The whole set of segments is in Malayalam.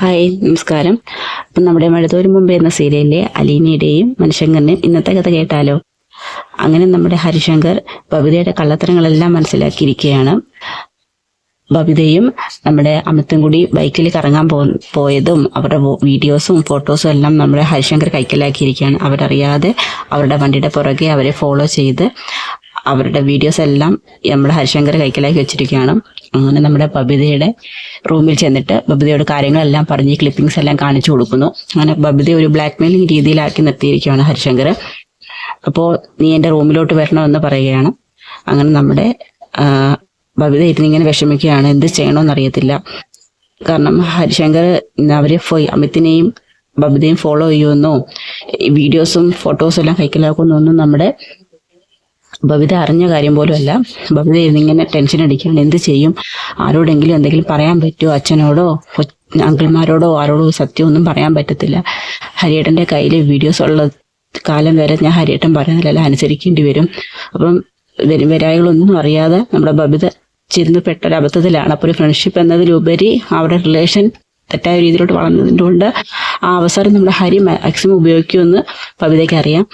ഹായ്, നമസ്കാരം. അപ്പം നമ്മുടെ മഴതോരും മുമ്പ് എന്ന സീരിയലിലെ അലീനയുടെയും മനുഷ്യങ്കറിൻ്റെയും ഇന്നത്തെ കഥ കേട്ടാലോ? അങ്ങനെ നമ്മുടെ ഹരിശങ്കർ ബബിതയുടെ കള്ളത്തരങ്ങളെല്ലാം മനസ്സിലാക്കിയിരിക്കുകയാണ്. ബബിതയും നമ്മുടെ അമിത്തും കൂടി ബൈക്കിൽ കറങ്ങാൻ പോയതും അവരുടെ വീഡിയോസും ഫോട്ടോസും എല്ലാം നമ്മുടെ ഹരിശങ്കർ കൈക്കലാക്കിയിരിക്കുകയാണ്. അവരറിയാതെ അവരുടെ വണ്ടിയുടെ പുറകെ അവരെ ഫോളോ ചെയ്ത് അവരുടെ വീഡിയോസ് എല്ലാം നമ്മുടെ ഹരിശങ്കർ കൈക്കലാക്കി വെച്ചിരിക്കുകയാണ്. അങ്ങനെ നമ്മുടെ ബബിതയുടെ റൂമിൽ ചെന്നിട്ട് ബബിതയോട് കാര്യങ്ങളെല്ലാം പറഞ്ഞ് ക്ലിപ്പിംഗ്സ് എല്ലാം കാണിച്ചു കൊടുക്കുന്നു. അങ്ങനെ ബബിത ഒരു ബ്ലാക്ക് മെയിലിംഗ് രീതിയിലാക്കി നിർത്തിയിരിക്കുകയാണ് ഹരിശങ്കർ. അപ്പോൾ നീ എൻ്റെ റൂമിലോട്ട് വരണമെന്ന് പറയുകയാണ്. അങ്ങനെ നമ്മുടെ ബബിത ഇരുന്നിങ്ങനെ വിഷമിക്കുകയാണ്. എന്ത് ചെയ്യണമെന്നറിയത്തില്ല. കാരണം ഹരിശങ്കർ അവരെ അമിത്തിനെയും ബബിതയും ഫോളോ ചെയ്യുമെന്നോ വീഡിയോസും ഫോട്ടോസും എല്ലാം കൈക്കലാക്കുന്നൊന്നും നമ്മുടെ ബബിത അറിഞ്ഞ കാര്യം പോലും അല്ല. ബബിത ഇരുന്നിങ്ങനെ ടെൻഷൻ അടിക്കുകയാണ്. എന്ത് ചെയ്യും? ആരോടെങ്കിലും എന്തെങ്കിലും പറയാൻ പറ്റുമോ? അച്ഛനോടോ അങ്കിൾമാരോടോ ആരോടോ സത്യമൊന്നും പറയാൻ പറ്റത്തില്ല. ഹരിയേട്ടൻ്റെ കയ്യിൽ വീഡിയോസ് ഉള്ള കാലം വരെ ഞാൻ ഹരിയേട്ടൻ പറയുന്നില്ല, അനുസരിക്കേണ്ടി വരും. അപ്പം വരായികളൊന്നും അറിയാതെ നമ്മുടെ ബബിത ചെന്ന് പെട്ടൊരബദ്ധത്തിലാണ്. അപ്പോൾ ഒരു ഫ്രണ്ട്ഷിപ്പ് എന്നതിലുപരി അവരുടെ റിലേഷൻ തെറ്റായ രീതിയിലോട്ട് വളർന്നതിൻ്റെ കൊണ്ട് ആ അവസരം നമ്മുടെ ഹരി മാക്സിമം ഉപയോഗിക്കുമെന്ന് ബബിതയ്ക്ക് അറിയാം.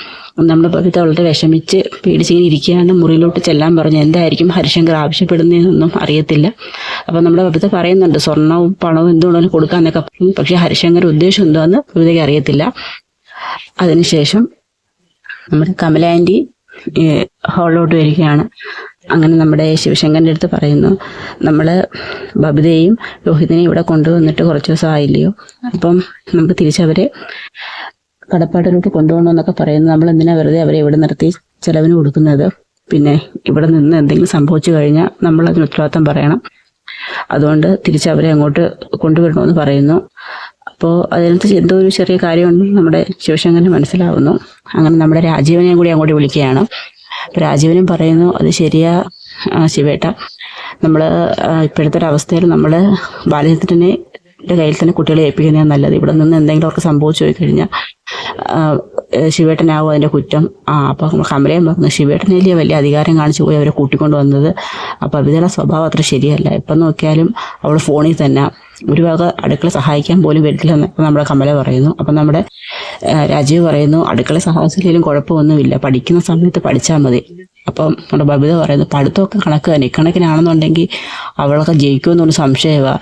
നമ്മുടെ ബബിത വളരെ വിഷമിച്ച് പേടിച്ചിങ്ങനെ ഇരിക്കുകയാണ്. മുറിയിലോട്ട് ചെല്ലാൻ പറഞ്ഞു. എന്തായിരിക്കും ഹരിശങ്കർ ആവശ്യപ്പെടുന്നതെന്നൊന്നും അറിയത്തില്ല. അപ്പം നമ്മുടെ ബബിത പറയുന്നുണ്ട് സ്വർണവും പണവും എന്തുകൊണ്ടാലും കൊടുക്കാന്നൊക്കെ പറയും. പക്ഷേ ഹരിശങ്കർ ഉദ്ദേശം എന്താണെന്ന് ബബിതയ്ക്ക് അറിയത്തില്ല. അതിനുശേഷം നമ്മുടെ കമല ആൻറ്റി ഹാളിലോട്ട് വരികയാണ്. അങ്ങനെ നമ്മുടെ ശിവശങ്കറിൻ്റെ അടുത്ത് പറയുന്നു, നമ്മൾ ബബിതയും രോഹിതിനെയും ഇവിടെ കൊണ്ടുവന്നിട്ട് കുറച്ച് ദിവസം ആയില്ലയോ, അപ്പം നമുക്ക് തിരിച്ചവരെ കടപ്പാടിലോട്ട് കൊണ്ടുപോകണമെന്നൊക്കെ പറയുന്നു. നമ്മൾ എന്തിനാ വെറുതെ അവരെ ഇവിടെ നിർത്തി ചെലവിന് കൊടുക്കുന്നത്? പിന്നെ ഇവിടെ നിന്ന് എന്തെങ്കിലും സംഭവിച്ചു കഴിഞ്ഞാൽ നമ്മൾ അതിന് ഉത്തരവാദിത്തം പറയണം. അതുകൊണ്ട് തിരിച്ചവരെ അങ്ങോട്ട് കൊണ്ടുവരണമെന്ന് പറയുന്നു. അപ്പോൾ അതിനകത്ത് എന്തോ ഒരു ചെറിയ കാര്യമുണ്ടെന്ന് നമ്മുടെ ശിവശങ്കറിന് മനസ്സിലാവുന്നു. അങ്ങനെ നമ്മുടെ രാജീവനെയും കൂടി അങ്ങോട്ട് വിളിക്കുകയാണ്. രാജീവനും പറയുന്നു, അത് ശരിയാ ശിവേട്ട, നമ്മൾ ഇപ്പോഴത്തെ ഒരു അവസ്ഥയിൽ നമ്മൾ ബാലചന്ദ്രനെ കയ്യിൽ തന്നെ കുട്ടികളെ ഏൽപ്പിക്കുന്നതാണ് നല്ലത്. ഇവിടെ നിന്ന് എന്തെങ്കിലും അവർക്ക് സംഭവിച്ചു പോയി കഴിഞ്ഞാൽ ശിവേട്ടനാവും അതിൻ്റെ കുറ്റം. അപ്പം കമലയും പറഞ്ഞു, ശിവേട്ടനല്ലേ വലിയ അധികാരം കാണിച്ചു പോയി അവരെ കൂട്ടിക്കൊണ്ട് വന്നത്. അപ്പം ബബിതയുടെ സ്വഭാവം അത്ര ശരിയല്ല. എപ്പം നോക്കിയാലും അവൾ ഫോണിൽ തന്നെ ഒരു വക അടുക്കള സഹായിക്കാൻ പോലും വരില്ലെന്ന് നമ്മുടെ കമല പറയുന്നു. അപ്പം നമ്മുടെ രാജീവ് പറയുന്നു, അടുക്കള സഹായിച്ചില്ലെങ്കിലും കുഴപ്പമൊന്നുമില്ല, പഠിക്കുന്ന സമയത്ത് പഠിച്ചാൽ മതി. അപ്പം നമ്മുടെ ബബിത പറയുന്നു, പഠിത്തമൊക്കെ കണക്ക് തന്നെ, ഇക്കണക്കിനാണെന്നുണ്ടെങ്കിൽ അവളൊക്കെ ജയിക്കുമെന്നൊരു സംശയമാണ്.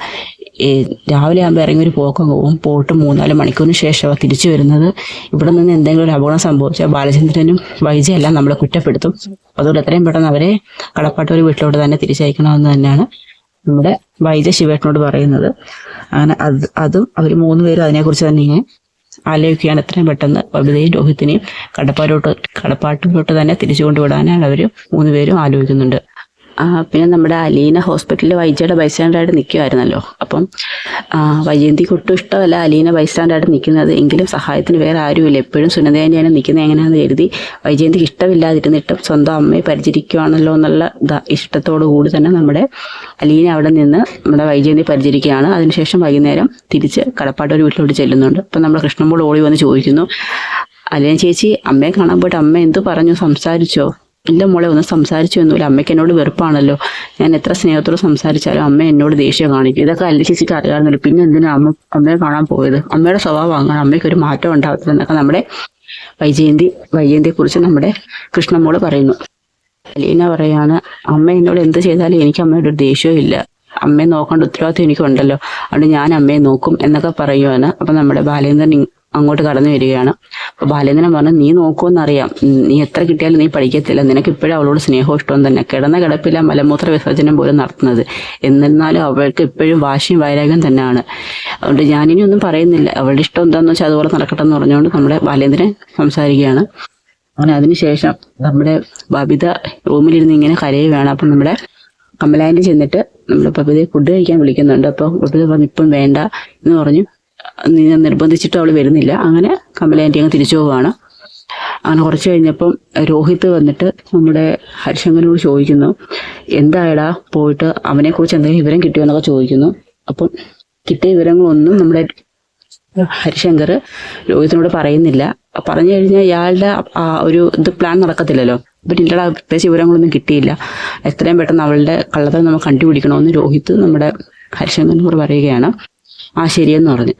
രാവിലെ ആകുമ്പോൾ ഇറങ്ങി ഒരു പോക്കം പോവും, പോയിട്ട് 3-4 മണിക്കൂറിന് ശേഷമാണ് തിരിച്ചു വരുന്നത്. ഇവിടെ നിന്ന് എന്തെങ്കിലും ഒരു അപകടം സംഭവിച്ചാൽ ബാലചന്ദ്രനും വൈജയെല്ലാം നമ്മളെ കുറ്റപ്പെടുത്തും. അതുകൊണ്ട് എത്രയും പെട്ടെന്ന് അവരെ കടപ്പാട്ടൂർ വീട്ടിലോട്ട് തന്നെ തിരിച്ചയക്കണമെന്ന് തന്നെയാണ് നമ്മുടെ വൈജ ശിവേട്ടനോട് പറയുന്നത്. അങ്ങനെ അതും അവർ 3 പേരും അതിനെക്കുറിച്ച് തന്നെ ഇങ്ങനെ ആലോചിക്കുകയാണ്. എത്രയും പെട്ടെന്ന് ബബിതയും രോഹിത്തിനെയും കടപ്പാട്ടൂരിലോട്ട് തന്നെ തിരിച്ചു കൊണ്ടുവിടാനാണ് അവർ 3 പേരും ആലോചിക്കുന്നുണ്ട്. പിന്നെ നമ്മുടെ അലീന ഹോസ്പിറ്റലിൽ വൈജയുടെ ബൈസ്റ്റാൻഡായിട്ട് നിൽക്കുമായിരുന്നല്ലോ. അപ്പം വൈജയന്തിക്ക് ഒട്ടും ഇഷ്ടമല്ല അലീന ബൈസ്റ്റാൻഡായിട്ട് നിൽക്കുന്നത്. എങ്കിലും സഹായത്തിന് വേറെ ആരുമില്ല, എപ്പോഴും സുനന്ദേനെയാണ് നിൽക്കുന്നത് എങ്ങനെയാണെന്ന് കരുതി വൈജയന്തിക്ക് ഇഷ്ടമില്ലാതിരുന്നിട്ടും സ്വന്തം അമ്മയെ പരിചരിക്കുകയാണല്ലോ എന്നുള്ള ഇഷ്ടത്തോടു കൂടി തന്നെ നമ്മുടെ അലീന അവിടെ നിന്ന് നമ്മുടെ വൈജയന്തി പരിചരിക്കുകയാണ്. അതിനുശേഷം വൈകുന്നേരം തിരിച്ച് കടപ്പാട്ടൂർ വീട്ടിലോട്ട് ചെല്ലുന്നുണ്ട്. അപ്പം നമ്മുടെ കൃഷ്ണമ്പോൾ ഓടി വന്ന് ചോദിക്കുന്നു, അലീന ചേച്ചി അമ്മയെ കാണാൻ പോയിട്ട് അമ്മ എന്തു പറഞ്ഞു, സംസാരിച്ചോ? ഇല്ല മോളെ, ഒന്നും സംസാരിച്ചൊന്നുമില്ല. അമ്മയ്ക്ക് എന്നോട് വെറുപ്പാണല്ലോ, ഞാൻ എത്ര സ്നേഹത്തോട് സംസാരിച്ചാലും അമ്മ എന്നോട് ദേഷ്യം കാണിക്കും. ഇതൊക്കെ അല്ല ചേച്ചിക്ക് അറിയാവുന്നല്ലോ, പിന്നെ എന്തിനാ അമ്മയെ കാണാൻ പോയത്? അമ്മയുടെ സ്വഭാവം അങ്ങനെ, അമ്മയ്ക്കൊരു മാറ്റം ഉണ്ടാകത്തില്ല എന്നൊക്കെ നമ്മുടെ വൈജയന്തിയെക്കുറിച്ച് നമ്മുടെ കൃഷ്ണമോള് പറയുന്നു. അലീന പറയാണ്, അമ്മ എന്നോട് എന്ത് ചെയ്താലും എനിക്ക് അമ്മയുടെ ഒരു ദേഷ്യവും ഇല്ല, അമ്മയെ നോക്കേണ്ട ഉത്തരവാദിത്വം എനിക്കുണ്ടല്ലോ, അതുകൊണ്ട് ഞാൻ അമ്മയെ നോക്കും എന്നൊക്കെ പറയുവാണ്. അപ്പം നമ്മുടെ ബാലേന്ദ്രൻ അങ്ങോട്ട് കടന്നു വരികയാണ്. അപ്പോൾ ബാലേന്ദ്രൻ പറഞ്ഞു, നീ നോക്കുമെന്നറിയാം, നീ എത്ര കിട്ടിയാലും നീ പഠിക്കത്തില്ല, നിനക്ക് ഇപ്പോഴും അവളോട് സ്നേഹവും ഇഷ്ടവും തന്നെ, കിടന്ന കിടപ്പില്ല മലമൂത്ര വിസർജനം പോലും നടത്തുന്നത്, എന്നിരുന്നാലും അവൾക്ക് ഇപ്പോഴും വാശിയും വൈരാഗ്യം തന്നെയാണ്. അതുകൊണ്ട് ഞാനിനി ഒന്നും പറയുന്നില്ല, അവളുടെ ഇഷ്ടം എന്താണെന്ന് വെച്ചാൽ അതുപോലെ നടക്കട്ടെ എന്ന് പറഞ്ഞുകൊണ്ട് നമ്മുടെ ബാലേന്ദ്രൻ സംസാരിക്കുകയാണ്. അങ്ങനെ അതിനുശേഷം നമ്മുടെ ബബിത റൂമിലിരുന്ന് ഇങ്ങനെ കരയുകയാണ്. അപ്പം നമ്മുടെ കമലാൻറ്റി ചെന്നിട്ട് നമ്മുടെ ബബിതയെ ഫുഡ് കഴിക്കാൻ വിളിക്കുന്നുണ്ട്. അപ്പോൾ ബബിത പറഞ്ഞു ഇപ്പം വേണ്ട എന്ന് പറഞ്ഞു, നിർബന്ധിച്ചിട്ട് അവൾ വരുന്നില്ല. അങ്ങനെ കമലാൻറ്റി അങ്ങ് തിരിച്ചു പോവുകയാണ്. അങ്ങനെ കുറച്ച് കഴിഞ്ഞപ്പം രോഹിത് വന്നിട്ട് നമ്മുടെ ഹരിശങ്കറിനോട് ചോദിക്കുന്നു, എന്തായടാ പോയിട്ട് അവനെക്കുറിച്ച് എന്തെങ്കിലും വിവരം കിട്ടിയോ എന്നൊക്കെ ചോദിക്കുന്നു. അപ്പം കിട്ടിയ വിവരങ്ങളൊന്നും നമ്മുടെ ഹരിശങ്കർ രോഹിത്തിനോട് പറയുന്നില്ല. പറഞ്ഞു കഴിഞ്ഞാൽ ഇയാളുടെ ഒരു പ്ലാൻ നടക്കത്തില്ലല്ലോ. ഇപ്പം ഇല്ലടാ പ്രത്യേകിച്ച് വിവരങ്ങളൊന്നും കിട്ടിയില്ല, എത്രയും പെട്ടെന്ന് അവളുടെ കള്ളത്തരം നമുക്ക് കണ്ടുപിടിക്കണമെന്ന് രോഹിത് നമ്മുടെ ഹരിശങ്കറിനോട് പറയുകയാണ്. ആ ശരിയെന്ന് പറഞ്ഞു.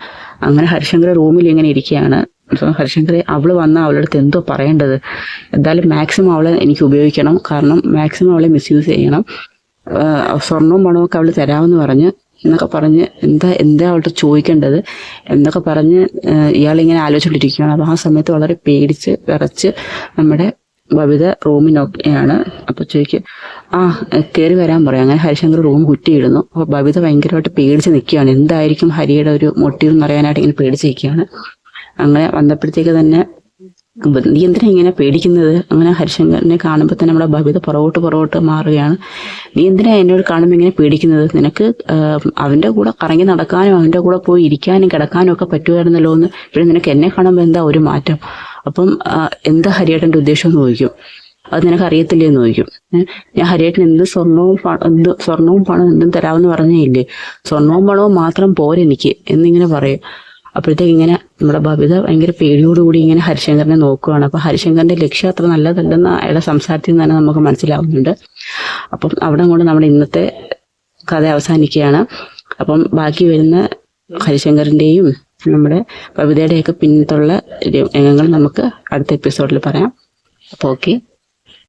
അങ്ങനെ ഹരിശങ്കർ റൂമിൽ ഇങ്ങനെ ഇരിക്കുകയാണ്. അപ്പം ഹരിശങ്കർ അവള് വന്നാൽ അവളുടെ അടുത്ത് എന്തോ പറയേണ്ടത്. എന്തായാലും മാക്സിമം അവളെ എനിക്ക് ഉപയോഗിക്കണം, കാരണം മാക്സിമം അവളെ മിസ്യൂസ് ചെയ്യണം. സ്വർണവും പണവും ഒക്കെ അവൾ തരാമെന്ന് പറഞ്ഞ് എന്നൊക്കെ പറഞ്ഞ് എന്താ അവളുടെ ചോദിക്കേണ്ടത് എന്നൊക്കെ പറഞ്ഞ് ഇയാളിങ്ങനെ ആലോചിച്ചുകൊണ്ടിരിക്കുകയാണ്. അപ്പോൾ ആ സമയത്ത് വളരെ പേടിച്ച് വിറച്ച് നമ്മുടെ ബബിത റൂമിനൊക്കെയാണ്. അപ്പോൾ ചോദിക്കും, കയറി വരാൻ പറയും. അങ്ങനെ ഹരിശങ്കർ റൂം കുറ്റിയിടുന്നു. അപ്പോൾ ബബിത ഭയങ്കരമായിട്ട് പേടിച്ച് നിൽക്കുകയാണ്. എന്തായിരിക്കും ഹരിയുടെ ഒരു മോട്ടീവ് എന്ന് അറിയാനായിട്ട് ഇങ്ങനെ പേടിച്ച് നിൽക്കുകയാണ്. അങ്ങനെ വന്നപ്പോഴത്തേക്ക് തന്നെ, നീ എന്തിനാ ഇങ്ങനെ പേടിക്കുന്നത്? അങ്ങനെ ഹരിശങ്കറിനെ കാണുമ്പോൾ തന്നെ നമ്മുടെ ബബിത പുറകോട്ട് മാറുകയാണ്. നീ എന്തിനാ എന്നോട് കാണുമ്പോൾ ഇങ്ങനെ പേടിക്കുന്നത്? നിനക്ക് അവൻ്റെ കൂടെ കറങ്ങി നടക്കാനും അവൻ്റെ കൂടെ പോയി ഇരിക്കാനും കിടക്കാനും ഒക്കെ പറ്റുമായിരുന്നല്ലോ എന്ന്. ഇവിടെ നിനക്ക് എന്നെ കാണുമ്പോൾ എന്താ ഒരു മാറ്റം? അപ്പം എന്താ ഹരിയേട്ടൻ്റെ ഉദ്ദേശം എന്ന് ചോദിക്കും. അത് നിനക്ക് അറിയത്തില്ലേ എന്ന് ചോദിക്കും. ഞാൻ ഹരിയേട്ടൻ സ്വർണവും പണം എന്തും തരാമെന്ന് പറഞ്ഞില്ലേ, സ്വർണവും പണവും മാത്രം പോരെനിക്ക് എന്നിങ്ങനെ പറയും. അപ്പോഴത്തേക്ക് ഇങ്ങനെ നമ്മുടെ ബബിത ഭയങ്കര പേടിയോടുകൂടി ഇങ്ങനെ ഹരിശങ്കറിനെ നോക്കുകയാണ്. അപ്പം ഹരിശങ്കറിന്റെ ലക്ഷ്യം അത്ര നല്ലതല്ലെന്ന് അയാളുടെ സംസാരത്തിൽ നിന്ന് തന്നെ നമുക്ക് മനസ്സിലാവുന്നുണ്ട്. അപ്പം അവിടെ കൊണ്ട് നമ്മുടെ ഇന്നത്തെ കഥ അവസാനിക്കുകയാണ്. അപ്പം ബാക്കി വരുന്ന ഹരിശങ്കറിന്റെയും നമ്മുടെ ബബിതയുടെയൊക്കെ പിന്നത്തുള്ള രംഗങ്ങൾ നമുക്ക് അടുത്ത എപ്പിസോഡിൽ പറയാം. അപ്പോൾ ഓക്കെ.